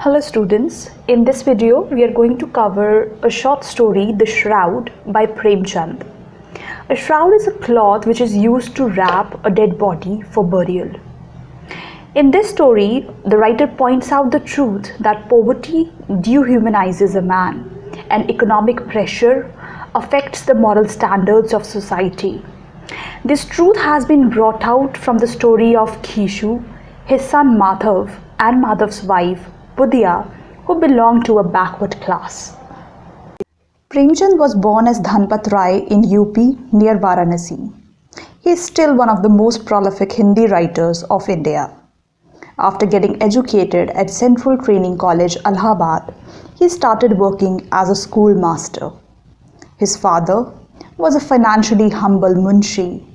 Hello students, in this video we are going to cover a short story, The Shroud by Premchand. A shroud is a cloth which is used to wrap a dead body for burial. In this story, the writer points out the truth that poverty dehumanizes a man and economic pressure affects the moral standards of society. This truth has been brought out from the story of Khishu, his son Madhav and Madhav's wife Budya, who belonged to a backward class. Premchand was born as Dhanpat Rai in UP near Varanasi. He is still one of the most prolific Hindi writers of India. After getting educated at Central Training College, Allahabad, he started working as a schoolmaster. His father was a financially humble munshi.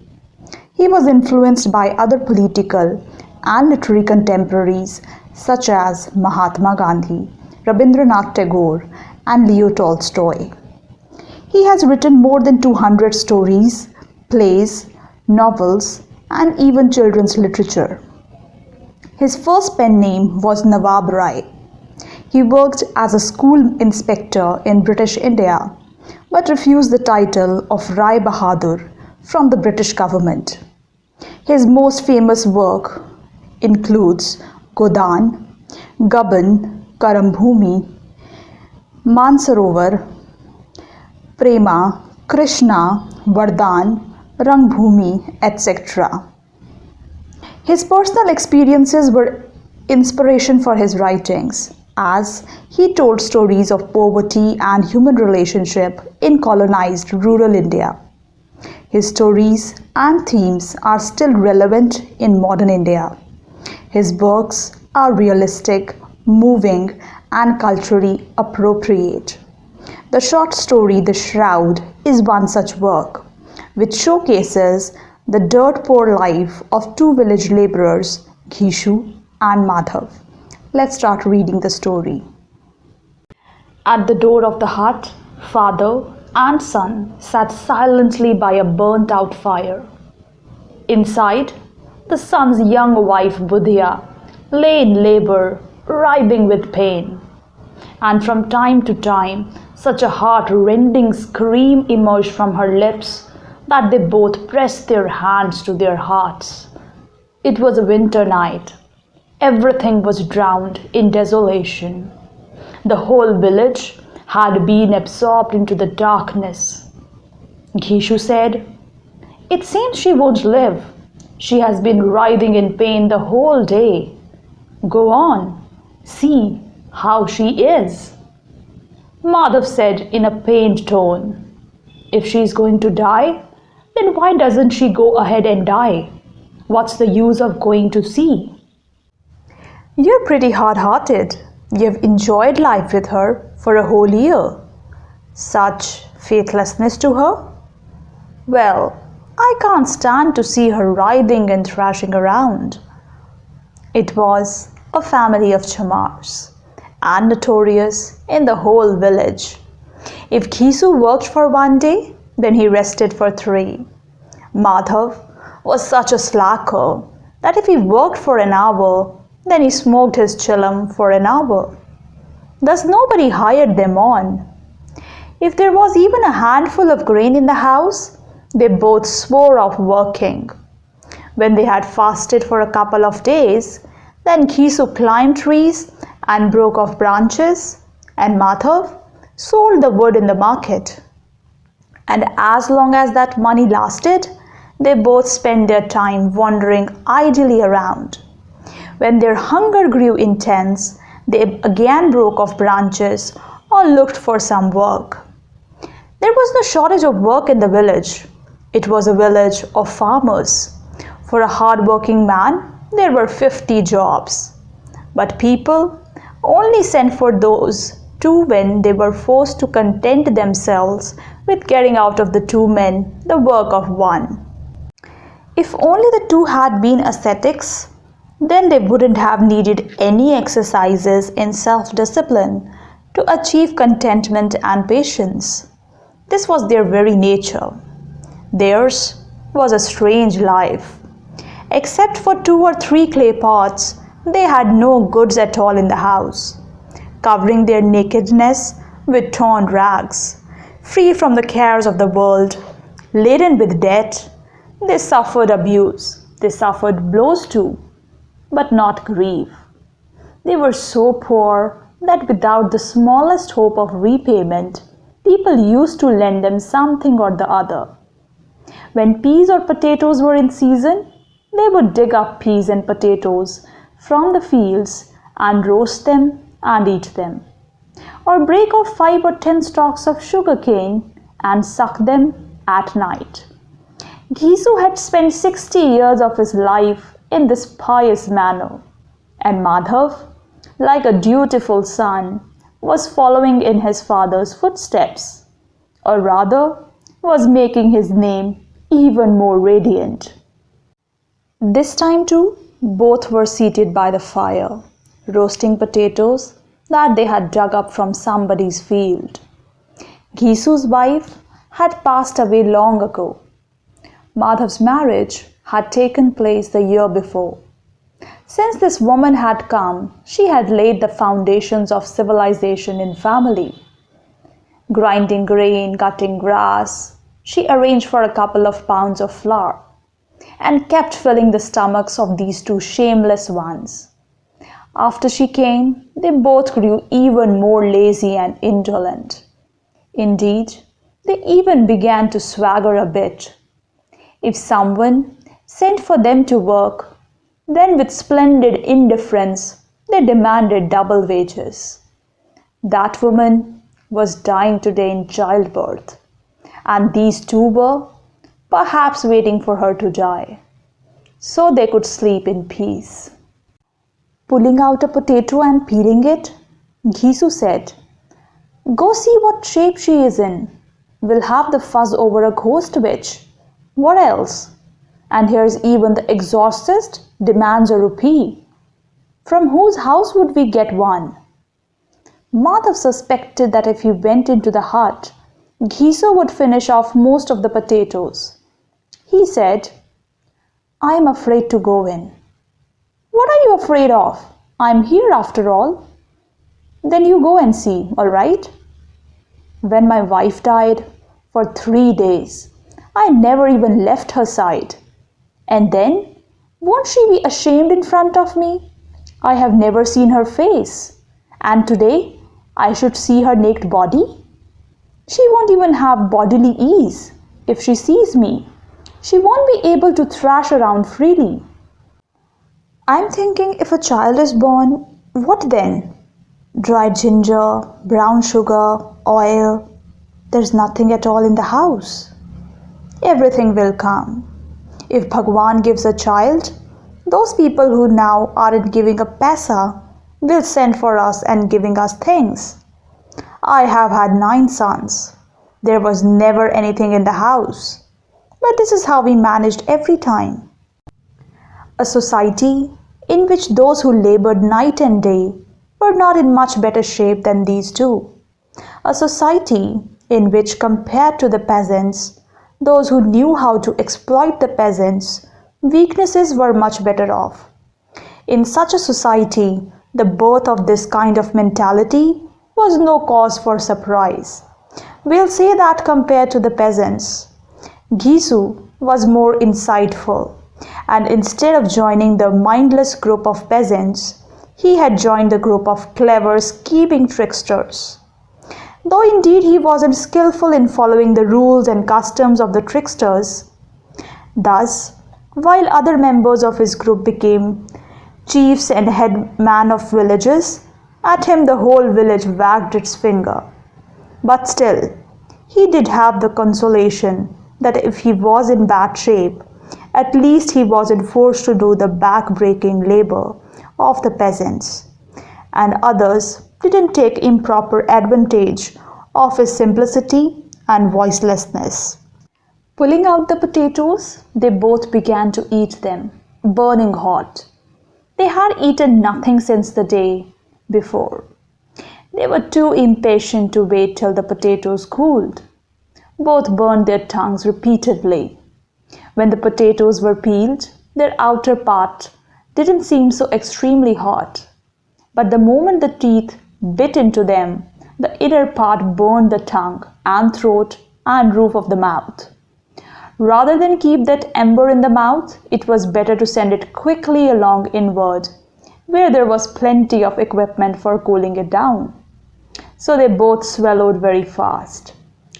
He was influenced by other political and literary contemporaries such as Mahatma Gandhi, Rabindranath Tagore, and Leo Tolstoy. He has written more than 200 stories, plays, novels, and even children's literature. His first pen name was Nawab Rai. He worked as a school inspector in British India, but refused the title of Rai Bahadur from the British government. His most famous work includes Godan, Gaban, Karambhumi, Mansarovar, Prema, Krishna, Vardhan, Rangbhumi, etc. His personal experiences were inspiration for his writings, as he told stories of poverty and human relationship in colonized rural India. His stories and themes are still relevant in modern India. His works are realistic, moving, and culturally appropriate. The short story The Shroud is one such work, which showcases the dirt-poor life of two village laborers, Khishu and Madhav. Let's start reading the story. At the door of the hut, father and son sat silently by a burnt-out fire. Inside, the son's young wife Budya lay in labor, writhing with pain. And from time to time, such a heart-rending scream emerged from her lips that they both pressed their hands to their hearts. It was a winter night. Everything was drowned in desolation. The whole village had been absorbed into the darkness. Khishu said, "It seems she won't live. She has been writhing in pain the whole day. Go on, see how she is." Madhav said in a pained tone, "If she's going to die, then why doesn't she go ahead and die? What's the use of going to see?" "You're pretty hard-hearted. You've enjoyed life with her for a whole year. Such faithlessness to her? Well, I can't stand to see her writhing and thrashing around." It was a family of chamars and notorious in the whole village. If Khishu worked for one day, then he rested for 3. Madhav was such a slacker that if he worked for an hour, then he smoked his chillum for an hour. Thus nobody hired them on. If there was even a handful of grain in the house, they both swore off working. When they had fasted for a couple of days, then Khishu climbed trees and broke off branches, and Madhav sold the wood in the market. And as long as that money lasted, they both spent their time wandering idly around. When their hunger grew intense, they again broke off branches or looked for some work. There was no shortage of work in the village. It was a village of farmers. For a hard-working man, there were 50 jobs. But people only sent for those 2 when they were forced to content themselves with getting out of the 2 men the work of 1. If only the 2 had been ascetics, then they wouldn't have needed any exercises in self-discipline to achieve contentment and patience. This was their very nature. Theirs was a strange life. Except for 2 or 3 clay pots, they had no goods at all in the house. covering their nakedness with torn rags. Free from the cares of the world, laden with debt, they suffered abuse, they suffered blows too, but not grief. They were so poor that without the smallest hope of repayment, people used to lend them something or the other. When peas or potatoes were in season, they would dig up peas and potatoes from the fields and roast them and eat them, or break off 5 or 10 stalks of sugar cane and suck them at night. Ghisu had spent 60 years of his life in this pious manner, and Madhav, like a dutiful son, was following in his father's footsteps, or rather, was making his name even more radiant. This time too, both were seated by the fire, roasting potatoes that they had dug up from somebody's field. Ghisu's wife had passed away long ago. Madhav's marriage had taken place the year before. Since this woman had come, she had laid the foundations of civilization in family. Grinding grain, cutting grass, she arranged for a couple of pounds of flour and kept filling the stomachs of these two shameless ones. After she came, they both grew even more lazy and indolent. Indeed, they even began to swagger a bit. If someone sent for them to work, then with splendid indifference, they demanded double wages. That woman was dying today in childbirth, and these two were perhaps waiting for her to die, so they could sleep in peace. Pulling out a potato and peeling it, Ghisu said, "Go see what shape she is in. We'll have the fuss over a ghost witch. What else? And here's even the exorcist demands a rupee. From whose house would we get one?" Madhav suspected that if he went into the hut, Ghisu would finish off most of the potatoes. He said, "I am afraid to go in." "What are you afraid of? I'm here after all." "Then you go and see, all right?" "When my wife died, for 3 days, I never even left her side. And then, won't she be ashamed in front of me? I have never seen her face. And today, I should see her naked body? She won't even have bodily ease. If she sees me, she won't be able to thrash around freely. I'm thinking if a child is born, what then? Dried ginger, brown sugar, oil. There's nothing at all in the house. Everything will come. If Bhagwan gives a child, those people who now aren't giving a paisa will send for us and giving us things. I have had 9 sons. There was never anything in the house. But this is how we managed every time. A society in which those who labored night and day were not in much better shape than these two. A society in which, compared to the peasants, those who knew how to exploit the peasants' weaknesses were much better off. In such a society, the birth of this kind of mentality was no cause for surprise. We'll say that compared to the peasants, Ghisu was more insightful, and instead of joining the mindless group of peasants, he had joined the group of clever, scheming tricksters. Though indeed he wasn't skillful in following the rules and customs of the tricksters. Thus, while other members of his group became chiefs and headmen of villages, at him the whole village wagged its finger. But still, he did have the consolation that if he was in bad shape, at least he wasn't forced to do the back-breaking labor of the peasants, and others didn't take improper advantage of his simplicity and voicelessness. Pulling out the potatoes, they both began to eat them, burning hot. They had eaten nothing since the day before. They were too impatient to wait till the potatoes cooled. Both burned their tongues repeatedly. When the potatoes were peeled, their outer part didn't seem so extremely hot. But the moment the teeth bit into them. The inner part burned the tongue and throat and roof of the mouth. Rather than keep that ember in the mouth, it was better to send it quickly along inward, where there was plenty of equipment for cooling it down. So they both swallowed very fast,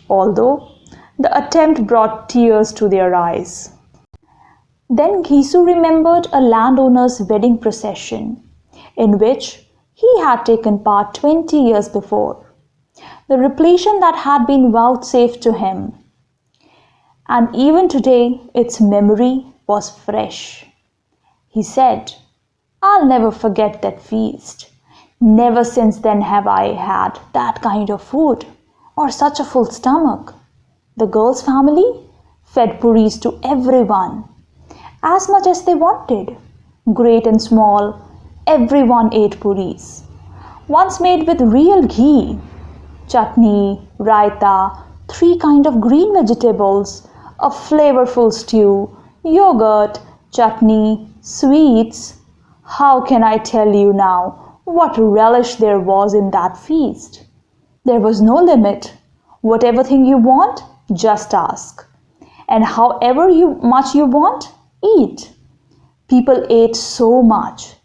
although the attempt brought tears to their eyes. Then Ghisu remembered a landowner's wedding procession, in which he had taken part 20 years before. The repletion that had been vouchsafed to him, and even today its memory was fresh. He said, "I'll never forget that feast. Never since then have I had that kind of food, or such a full stomach." The girl's family fed puris to everyone, as much as they wanted. Great and small, everyone ate puris. Once made with real ghee, chutney, raita, 3 kinds of green vegetables, a flavorful stew, yogurt, chutney, sweets. How can I tell you now what relish there was in that feast? There was no limit. Whatever thing you want, just ask. And however much you want, eat. People ate so much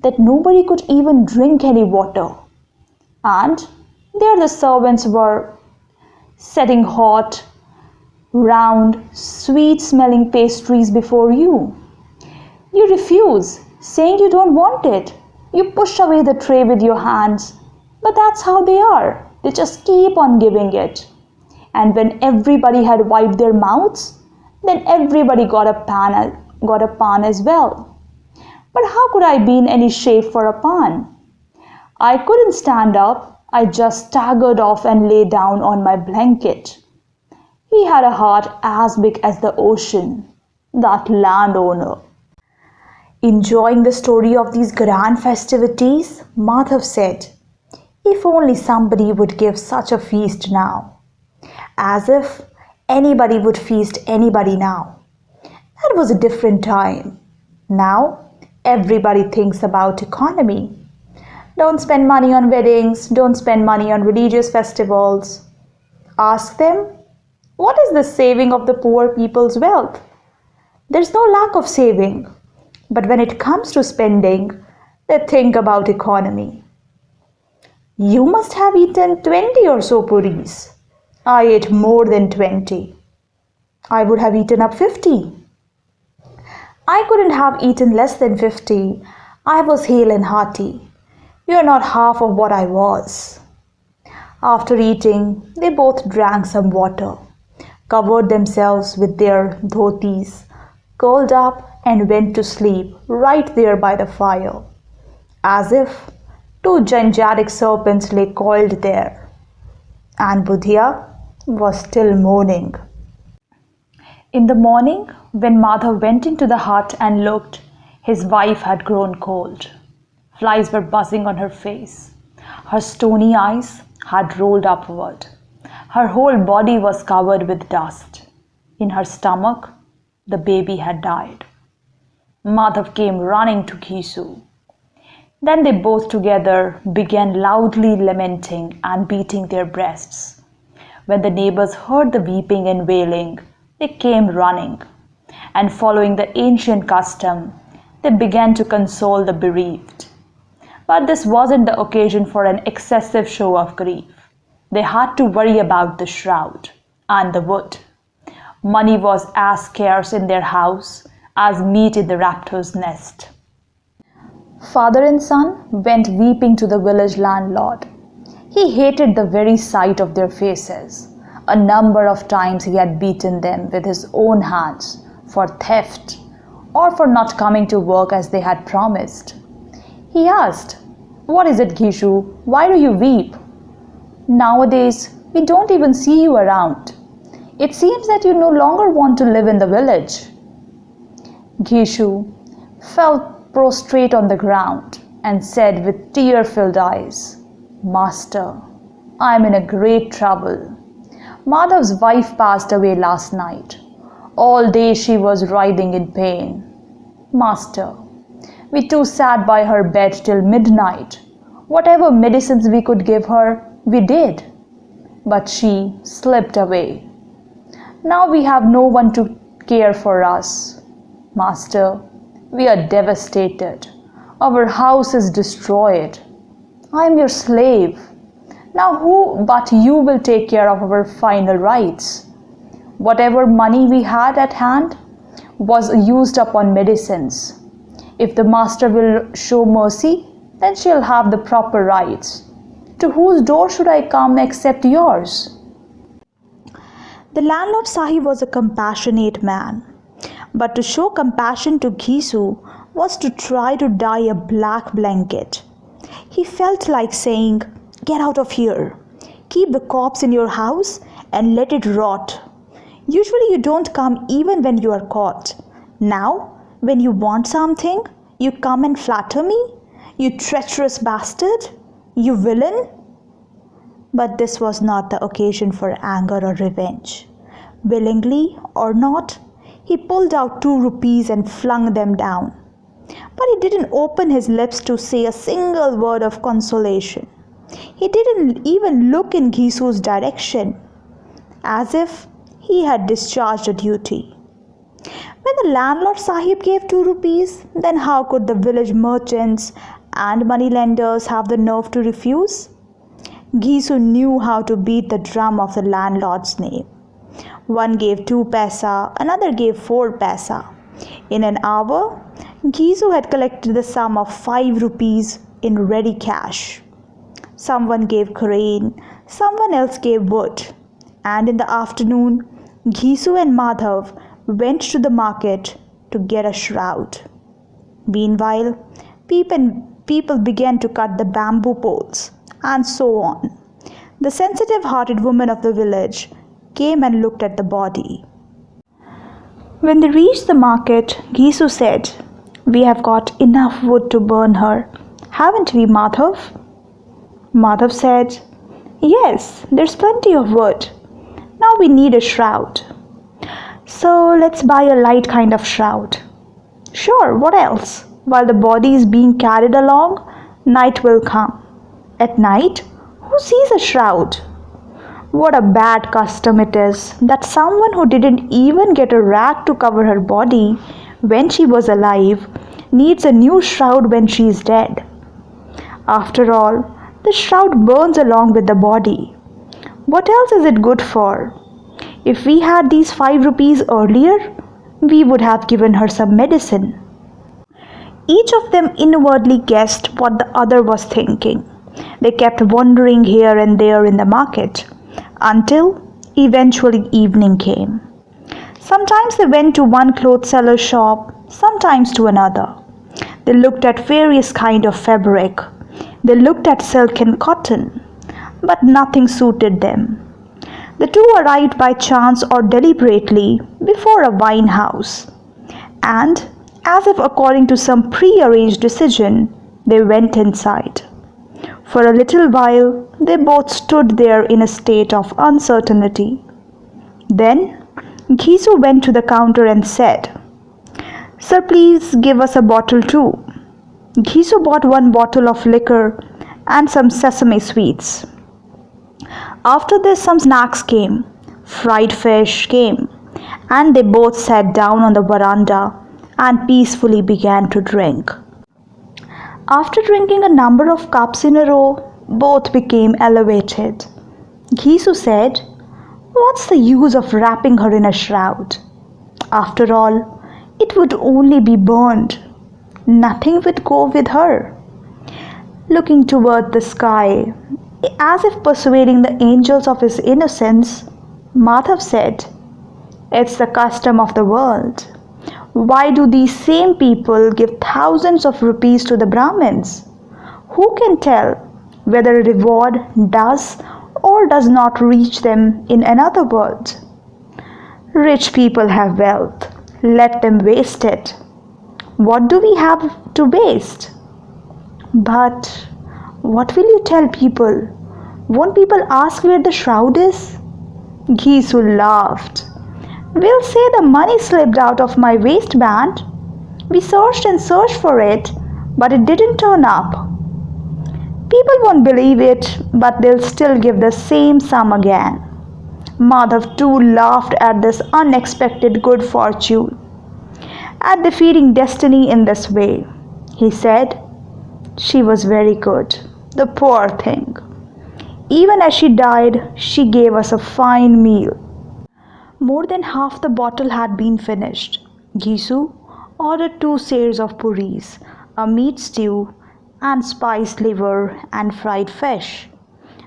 that nobody could even drink any water. And there the servants were setting hot, round, sweet-smelling pastries before you. You refuse, saying you don't want it. You push away the tray with your hands. But that's how they are. They just keep on giving it. And when everybody had wiped their mouths, then everybody got a pan as well. But how could I be in any shape for a pan? I couldn't stand up. I just staggered off and lay down on my blanket. He had a heart as big as the ocean, that landowner. Enjoying the story of these grand festivities, Madhav said, "If only somebody would give such a feast now." As if anybody would feast anybody now. That was a different time. Now, everybody thinks about economy. Don't spend money on weddings, don't spend money on religious festivals. Ask them, what is the saving of the poor people's wealth? There's no lack of saving. But when it comes to spending, they think about economy. You must have eaten 20 or so puris. I ate more than 20. I would have eaten up 50. I couldn't have eaten less than 50. I was hale and hearty. You're not half of what I was. After eating, they both drank some water, covered themselves with their dhotis, curled up and went to sleep right there by the fire, as if 2 gigantic serpents lay coiled there. And Budhia was still moaning. In the morning, when Madhav went into the hut and looked, his wife had grown cold. Flies were buzzing on her face. Her stony eyes had rolled upward. Her whole body was covered with dust. In her stomach, the baby had died. Madhav came running to Ghisu. Then they both together began loudly lamenting and beating their breasts. When the neighbors heard the weeping and wailing, they came running, and following the ancient custom, they began to console the bereaved. But this wasn't the occasion for an excessive show of grief. They had to worry about the shroud and the wood. Money was as scarce in their house as meat in the raptor's nest. Father and son went weeping to the village landlord. He hated the very sight of their faces. A number of times he had beaten them with his own hands for theft or for not coming to work as they had promised. He asked, "What is it, Ghisu? Why do you weep? Nowadays, we don't even see you around. It seems that you no longer want to live in the village." Ghisu fell prostrate on the ground and said with tear-filled eyes, "Master, I am in a great trouble. Madhav's wife passed away last night. All day she was writhing in pain. Master, we two sat by her bed till midnight. Whatever medicines we could give her, we did. But she slipped away. Now we have no one to care for us. Master, we are devastated. Our house is destroyed. I am your slave. Now who but you will take care of our final rites? Whatever money we had at hand was used up on medicines. If the master will show mercy, then she'll have the proper rites. To whose door should I come except yours? The landlord Sahib was a compassionate man. But to show compassion to Ghisu was to try to dye a black blanket. He felt like saying, "Get out of here. Keep the corpse in your house and let it rot. Usually you don't come even when you are caught. Now, when you want something, you come and flatter me? You treacherous bastard! You villain!" But this was not the occasion for anger or revenge. Willingly or not, he pulled out 2 rupees and flung them down. But he didn't open his lips to say a single word of consolation. He didn't even look in Ghisu's direction, as if he had discharged a duty. When the landlord Sahib gave 2 rupees, then how could the village merchants and moneylenders have the nerve to refuse? Ghisu knew how to beat the drum of the landlord's name. One gave 2 paisa, another gave 4 paisa. In an hour, Ghisu had collected the sum of 5 rupees in ready cash. Someone gave grain, someone else gave wood, and in the afternoon, Ghisu and Madhav went to the market to get a shroud. Meanwhile, people began to cut the bamboo poles, and so on. The sensitive-hearted woman of the village came and looked at the body. When they reached the market, Ghisu said, "We have got enough wood to burn her, haven't we, Madhav?" Madhav said, "Yes, there's plenty of wood. Now we need a shroud. So let's buy a light kind of shroud." "Sure, what else? While the body is being carried along, night will come. At night, who sees a shroud? What a bad custom it is that someone who didn't even get a rag to cover her body when she was alive needs a new shroud when she is dead. After all, the shroud burns along with the body. What else is it good for? If we had these 5 rupees earlier, we would have given her some medicine." Each of them inwardly guessed what the other was thinking. They kept wandering here and there in the market until eventually evening came. Sometimes they went to one cloth seller's shop, sometimes to another. They looked at various kinds of fabric. They looked at silk and cotton, but nothing suited them. The 2 arrived by chance or deliberately before a wine house, and as if according to some pre-arranged decision, they went inside. For a little while, they both stood there in a state of uncertainty. Then, Ghisu went to the counter and said, "Sir, please give us a bottle too." Ghisu bought 1 bottle of liquor and some sesame sweets. After this, some snacks came. Fried fish came, and they both sat down on the veranda and peacefully began to drink. After drinking a number of cups in a row, both became elevated. Ghisu said, "What's the use of wrapping her in a shroud? After all, it would only be burned. Nothing would go with her." Looking toward the sky, as if persuading the angels of his innocence, Madhav said, "It's the custom of the world. Why do these same people give thousands of rupees to the Brahmins? Who can tell whether a reward does or does not reach them in another world? Rich people have wealth. Let them waste it. What do we have to waste? But what will you tell people? Won't people ask where the shroud is?" Ghisu laughed. "We'll say the money slipped out of my waistband. We searched and searched for it, but it didn't turn up. People won't believe it, but they'll still give the same sum again. Madhav too laughed at this unexpected good fortune, at defeating destiny in this way. He said, "She was very good, the poor thing. Even as she died, she gave us a fine meal." More than half the bottle had been finished. Gisu ordered 2 sairs of puris, a meat stew, and spiced liver and fried fish.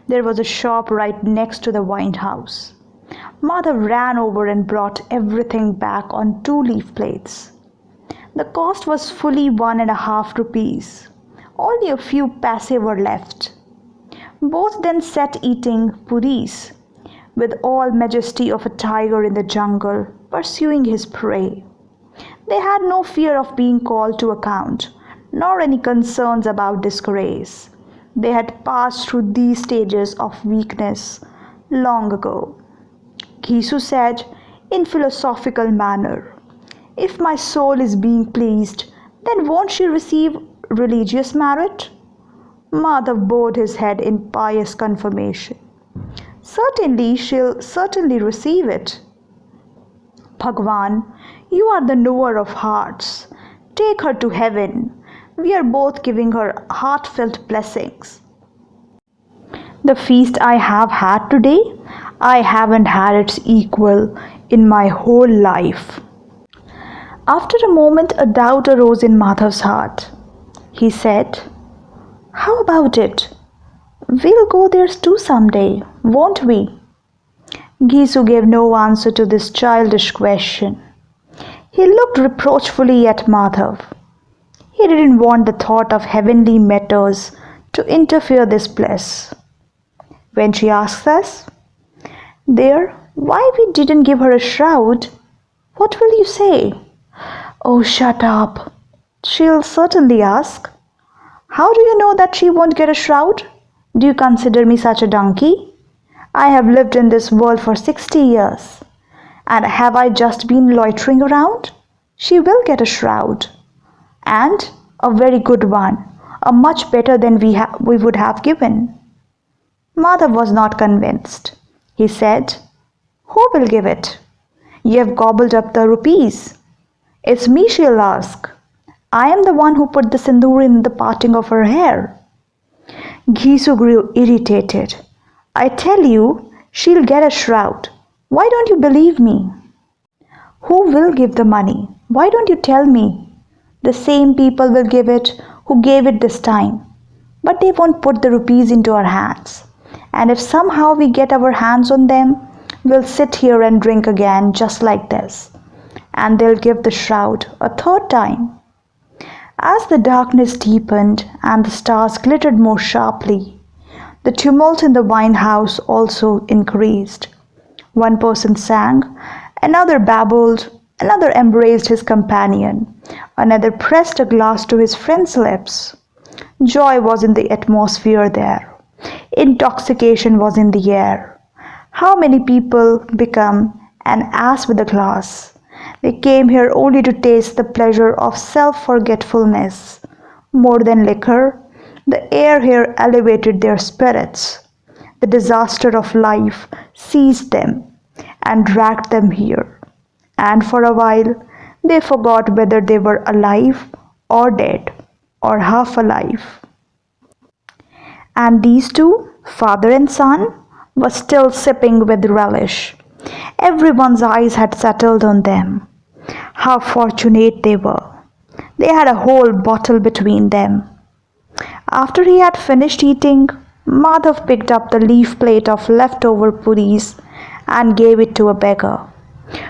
There was a shop right next to the wine house. Madhav ran over and brought everything back on 2 leaf plates. The cost was fully 1.5 rupees. Only a few paise were left. Both then sat eating puris with all majesty of a tiger in the jungle pursuing his prey. They had no fear of being called to account, nor any concerns about disgrace. They had passed through these stages of weakness long ago. Gisu said in philosophical manner, "If my soul is being pleased, then won't she receive religious merit?" Madhav bowed his head in pious confirmation. "Certainly, she'll certainly receive it." "Bhagwan, you are the knower of hearts. Take her to heaven. We are both giving her heartfelt blessings." "The feast I have had today, I haven't had its equal in my whole life." After a moment, a doubt arose in Madhav's heart. He said, "How about it? We'll go there too someday, won't we?" Gisu gave no answer to this childish question. He looked reproachfully at Madhav. He didn't want the thought of heavenly matters to interfere this bliss. When she asks us, "There, why we didn't give her a shroud?" what will you say? "Oh, shut up." She'll certainly ask, "How do you know that she won't get a shroud? Do you consider me such a donkey? I have lived in this world for 60 years. And have I just been loitering around? She will get a shroud. And a very good one, a much better than we would have given." Madhav was not convinced. He said, "Who will give it? You have gobbled up the rupees. It's me she'll ask. I am the one who put the sindoor in the parting of her hair." Gisu grew irritated. "I tell you, she'll get a shroud. Why don't you believe me?" "Who will give the money? Why don't you tell me?" "The same people will give it who gave it this time. But they won't put the rupees into our hands. And if somehow we get our hands on them, we'll sit here and drink again just like this. And they'll give the shroud a third time." As the darkness deepened and the stars glittered more sharply, the tumult in the wine house also increased. One person sang, another babbled, another embraced his companion, another pressed a glass to his friend's lips. Joy was in the atmosphere there. Intoxication was in the air. How many people become an ass with a glass? They came here only to taste the pleasure of self-forgetfulness. More than liquor, the air here elevated their spirits. The disaster of life seized them and dragged them here. And for a while, they forgot whether they were alive or dead or half alive. And these two, father and son, were still sipping with relish. Everyone's eyes had settled on them. How fortunate they were. They had a whole bottle between them. After he had finished eating, Madhav picked up the leaf plate of leftover puris and gave it to a beggar,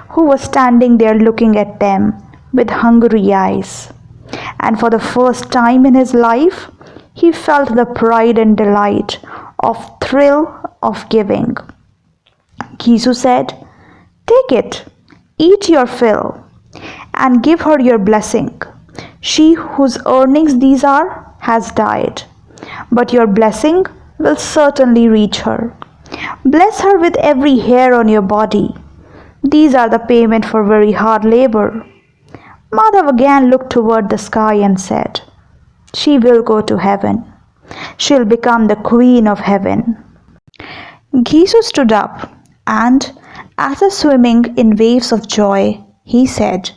who was standing there looking at them with hungry eyes. And for the first time in his life, he felt the pride and delight of thrill of giving. Gisu said, "Take it, eat your fill, and give her your blessing. She whose earnings these are has died, but your blessing will certainly reach her. Bless her with every hair on your body. These are the payment for very hard labor." Madhav again looked toward the sky and said, "She will go to heaven. She'll become the queen of heaven. Gisu stood up and, as if swimming in waves of joy, he said,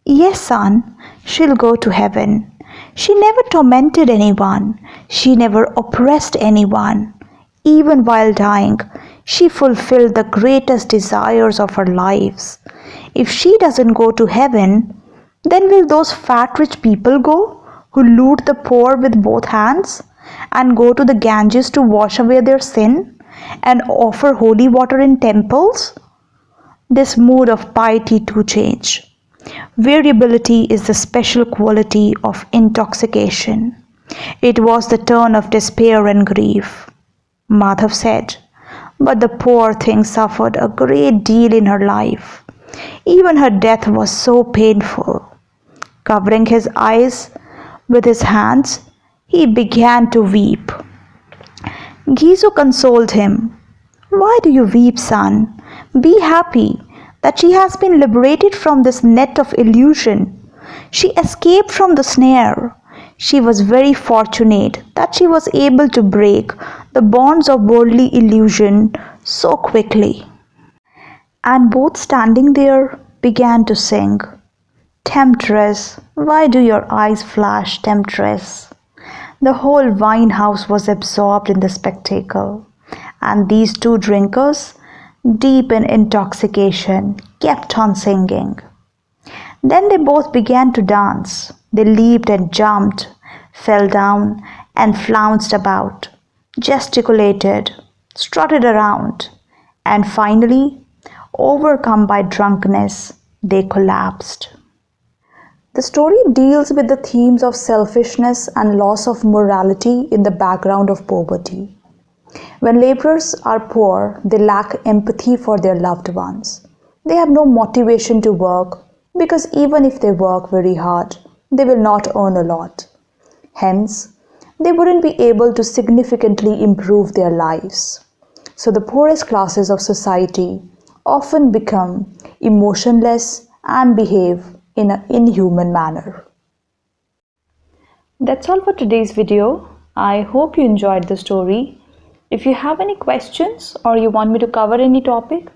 "Yes, son, she'll go to heaven. She never tormented anyone. She never oppressed anyone. Even while dying, she fulfilled the greatest desires of her lives. If she doesn't go to heaven, then will those fat rich people go who loot the poor with both hands and go to the Ganges to wash away their sin and offer holy water in temples?" This mood of piety too changed. Variability is the special quality of intoxication. It was the turn of despair and grief. Madhav said, but the poor thing suffered a great deal in her life. Even her death was so painful. Covering his eyes with his hands, he began to weep. Gisu consoled him. "Why do you weep, son? Be happy that she has been liberated from this net of illusion. She escaped from the snare. She was very fortunate that she was able to break the bonds of worldly illusion so quickly." And both standing there began to sing, "Temptress, why do your eyes flash, temptress?" The whole wine house was absorbed in the spectacle, and these two drinkers, deep in intoxication, kept on singing. Then they both began to dance. They leaped and jumped, fell down and flounced about, gesticulated, strutted around, and finally, overcome by drunkenness, they collapsed. The story deals with the themes of selfishness and loss of morality in the background of poverty. When laborers are poor, they lack empathy for their loved ones. They have no motivation to work because even if they work very hard, they will not earn a lot. Hence, they wouldn't be able to significantly improve their lives. So the poorest classes of society often become emotionless and behave in an inhuman manner. That's all for today's video. I hope you enjoyed the story. If you have any questions or you want me to cover any topic,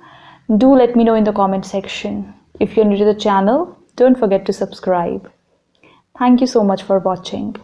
do let me know in the comment section. If you're new to the channel, don't forget to subscribe. Thank you so much for watching.